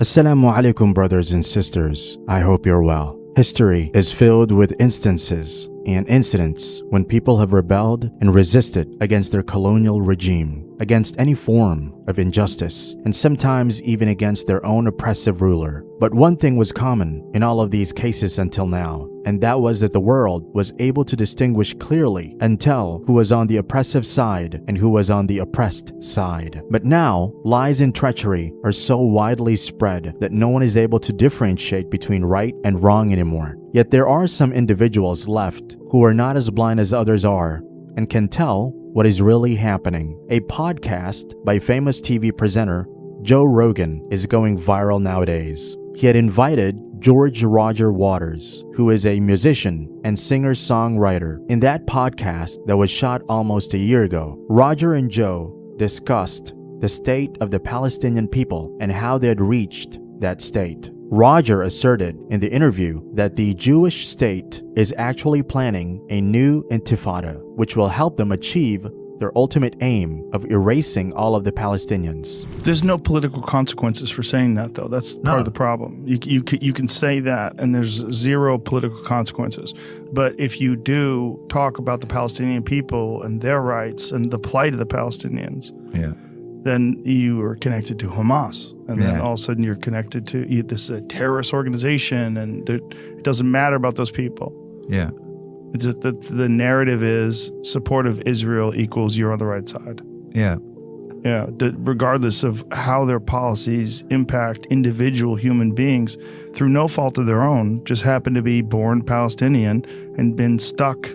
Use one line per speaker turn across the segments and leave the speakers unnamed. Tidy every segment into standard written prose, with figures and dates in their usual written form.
Assalamu alaikum, brothers and sisters. I hope you're well. History is filled with instances and incidents when people have rebelled and resisted against their colonial regime, against any form of injustice, and sometimes even against their own oppressive ruler. But one thing was common in all of these cases until now, and that was that the world was able to distinguish clearly and tell who was on the oppressive side and who was on the oppressed side. But now, lies and treachery are so widely spread that no one is able to differentiate between right and wrong anymore. Yet there are some individuals left who are not as blind as others are and can tell what is really happening. A podcast by famous TV presenter Joe Rogan is going viral nowadays. He had invited George Roger Waters, who is a musician and singer-songwriter. In that podcast that was shot almost a year ago, Roger and Joe discussed the state of the Palestinian people and how they had reached that state. Roger asserted in the interview that the Jewish state is actually planning a new intifada, which will help them achieve their ultimate aim of erasing all of the Palestinians.
There's no political consequences for saying that, though. That's part of the problem. You can say that, and there's zero political consequences. But if you do talk about the Palestinian people and their rights and the plight of the Palestinians, then you are connected to Hamas. And then all of a sudden you're connected to this terrorist organization, and it doesn't matter about those people.
Yeah.
It's just that the narrative is support of Israel equals you're on the right side.
Yeah.
Yeah. Regardless of how their policies impact individual human beings through no fault of their own, just happen to be born Palestinian and been stuck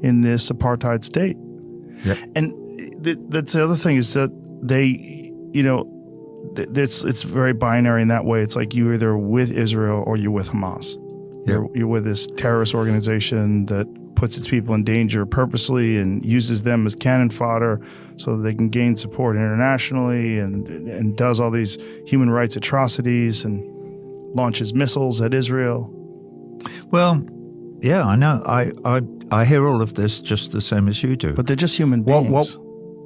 in this apartheid state.
Yep.
And that's the other thing is that they, it's very binary in that way. It's like you're either with Israel or you're with Hamas.
Yep.
You're with this terrorist organization that puts its people in danger purposely and uses them as cannon fodder so that they can gain support internationally and does all these human rights atrocities and launches missiles at Israel.
Well, yeah, I know. I hear all of this just the same as you do.
But they're just human beings.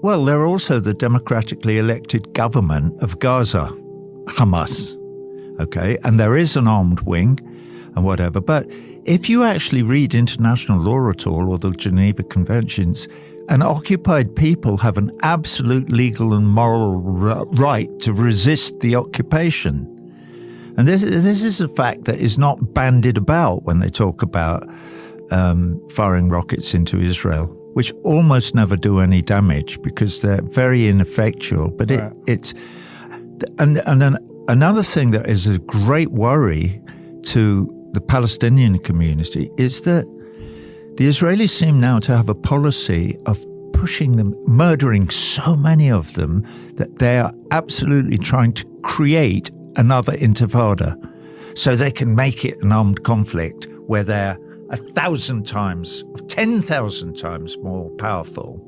Well, they're also the democratically elected government of Gaza, Hamas. Okay, and there is an armed wing and whatever. But if you actually read international law at all, or the Geneva Conventions, an occupied people have an absolute legal and moral right to resist the occupation. And this is a fact that is not bandied about when they talk about firing rockets into Israel, which almost never do any damage because they're very ineffectual. But it's another thing that is a great worry to the Palestinian community is that the Israelis seem now to have a policy of pushing them, murdering so many of them, that they are absolutely trying to create another intifada so they can make it an armed conflict where they're 1,000 times, 10,000 times more powerful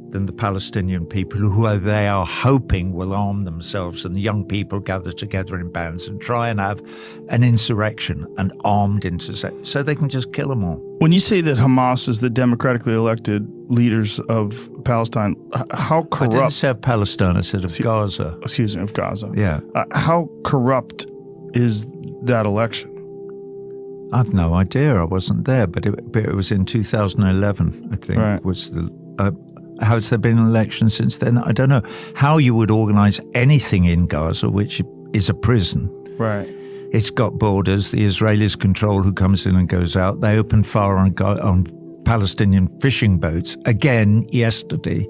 than the Palestinian people, who they are hoping will arm themselves, and the young people gather together in bands and try and have an insurrection, an armed insurrection, so they can just kill them all.
When you say that Hamas is the democratically elected leaders of Palestine, how corrupt...
I didn't say of Palestine, I said of Gaza.
Excuse me, of Gaza.
Yeah.
How corrupt is that election?
I've no idea. I wasn't there, but it was in 2011, I think,
Right.
was the... has there been an election since then? I don't know how you would organize anything in Gaza, which is a prison.
Right.
It's got borders. The Israelis control who comes in and goes out. They opened fire on Palestinian fishing boats again yesterday.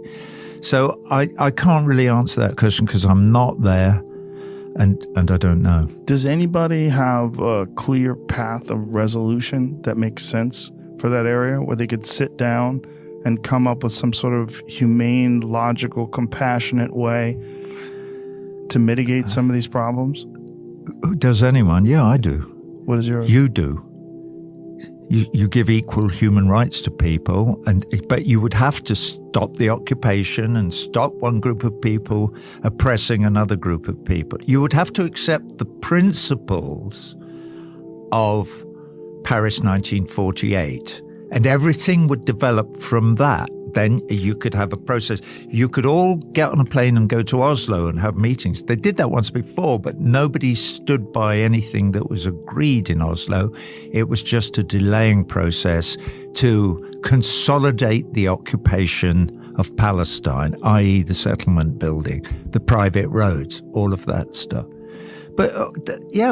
So I can't really answer that question because I'm not there, and I don't know.
Does anybody have a clear path of resolution that makes sense for that area where they could sit down and come up with some sort of humane, logical, compassionate way to mitigate some of these problems?
Does anyone? Yeah, I do.
What is yours?
You do. You give equal human rights to people, but you would have to stop the occupation and stop one group of people oppressing another group of people. You would have to accept the principles of Paris 1948, and everything would develop from that. then you could have a process. You could all get on a plane and go to Oslo and have meetings. They did that once before, but nobody stood by anything that was agreed in Oslo. It was just a delaying process to consolidate the occupation of Palestine, i.e. the settlement building, the private roads, all of that stuff. But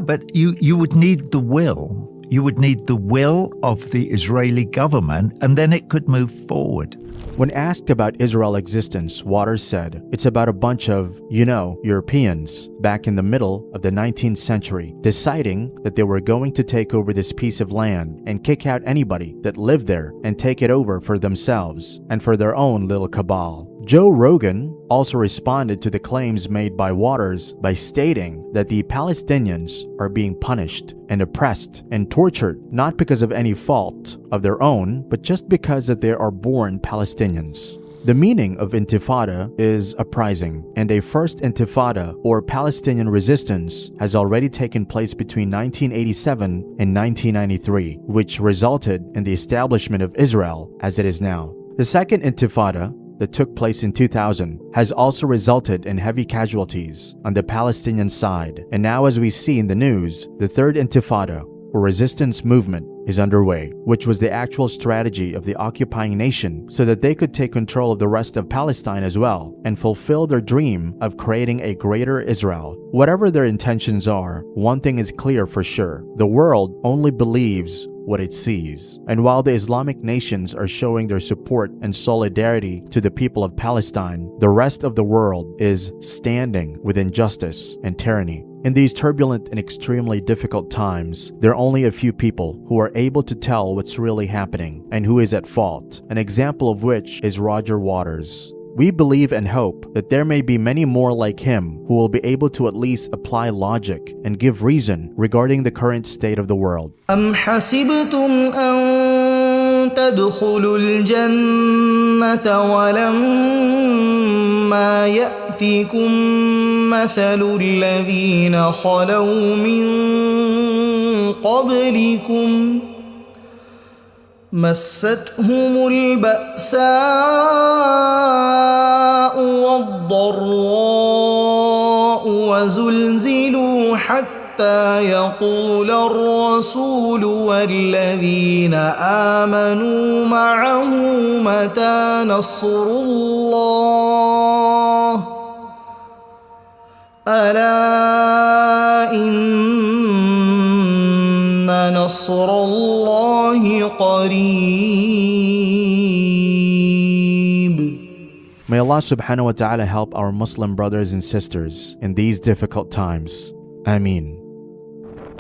but you would need the will. You would need the will of the Israeli government, and then it could move forward.
When asked about Israel's existence, Waters said, it's about a bunch of, Europeans back in the middle of the 19th century deciding that they were going to take over this piece of land and kick out anybody that lived there and take it over for themselves and for their own little cabal. Joe Rogan also responded to the claims made by Waters by stating that the Palestinians are being punished and oppressed and tortured not because of any fault of their own, but just because that they are born Palestinians. The meaning of intifada is uprising, and a first intifada or Palestinian resistance has already taken place between 1987 and 1993, which resulted in the establishment of Israel as it is now. The second intifada, that took place in 2000, has also resulted in heavy casualties on the Palestinian side, and now, as we see in the news, the third intifada or resistance movement is underway, which was the actual strategy of the occupying nation so that they could take control of the rest of Palestine as well and fulfill their dream of creating a greater Israel. Whatever their intentions are, one thing is clear for sure: the world only believes what it sees. And while the Islamic nations are showing their support and solidarity to the people of Palestine, the rest of the world is standing with injustice and tyranny. In these turbulent and extremely difficult times, there are only a few people who are able to tell what's really happening and who is at fault, an example of which is Roger Waters. We believe and hope that there may be many more like him who will be able to at least apply logic and give reason regarding the current state of the world.
أم حسبتم أن تدخلوا الجنة ولما يأتكم مثل الذين خلوا من قبلكم مستهم البأساء والضراء وزلزلوا حتى يقول الرسول والذين آمنوا معه متى نصر الله ألا إن نصر الله قريب.
May Allah subhanahu wa ta'ala help our Muslim brothers and sisters in these difficult times. Ameen.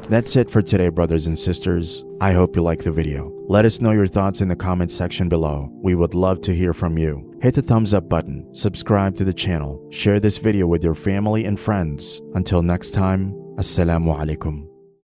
That's it for today, brothers and sisters. I hope you liked the video. Let us know your thoughts in the comment section below. We would love to hear from you. Hit the thumbs up button, subscribe to the channel, share this video with your family and friends. Until next time, Assalamu alaikum.